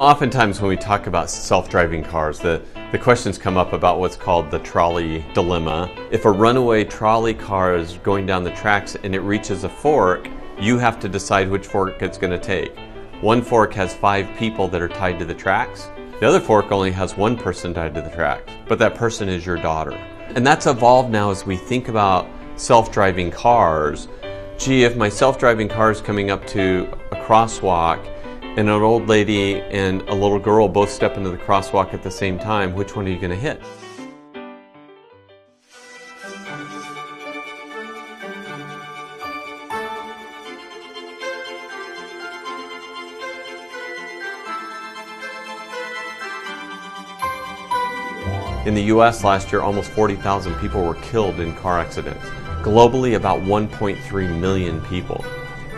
Oftentimes when we talk about self-driving cars, the questions come up about what's called the trolley dilemma. If a runaway trolley car is going down the tracks and it reaches a fork, you have to decide which fork it's going to take. One fork has 5 people that are tied to the tracks. The other fork only has 1 person tied to the tracks, but that person is your daughter. And that's evolved now as we think about self-driving cars. Gee, if my self-driving car is coming up to a crosswalk and an old lady and a little girl both step into the crosswalk at the same time, which one are you going to hit? In the US last year, almost 40,000 people were killed in car accidents. Globally, about 1.3 million people.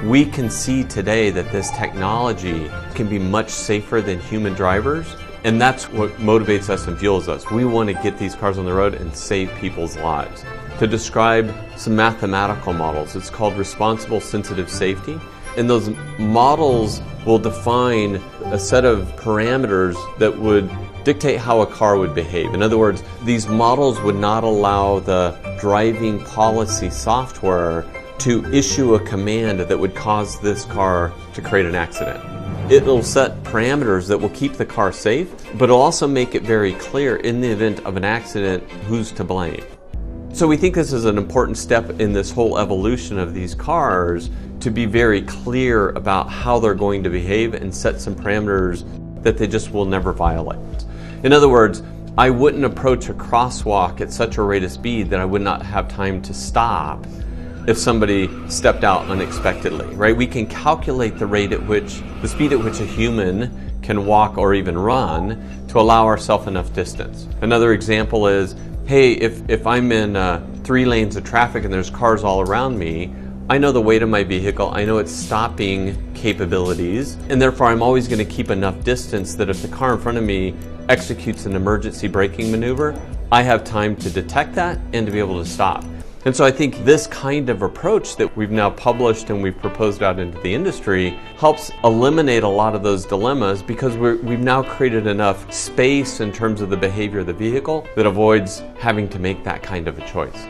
We can see today that this technology can be much safer than human drivers, and that's what motivates us and fuels us. We want to get these cars on the road and save people's lives. To describe some mathematical models, it's called responsible sensitive safety, and those models will define a set of parameters that would dictate how a car would behave. In other words, these models would not allow the driving policy software to issue a command that would cause this car to create an accident. It'll set parameters that will keep the car safe, but it'll also make it very clear in the event of an accident who's to blame. So we think this is an important step in this whole evolution of these cars to be very clear about how they're going to behave and set some parameters that they just will never violate. In other words, I wouldn't approach a crosswalk at such a rate of speed that I would not have time to stop if somebody stepped out unexpectedly, right? We can calculate the speed at which a human can walk or even run to allow ourselves enough distance. Another example is, hey, if I'm in 3 lanes of traffic and there's cars all around me, I know the weight of my vehicle, I know its stopping capabilities, and therefore I'm always going to keep enough distance that if the car in front of me executes an emergency braking maneuver, I have time to detect that and to be able to stop. And so I think this kind of approach that we've now published and we've proposed out into the industry helps eliminate a lot of those dilemmas, because we've now created enough space in terms of the behavior of the vehicle that avoids having to make that kind of a choice.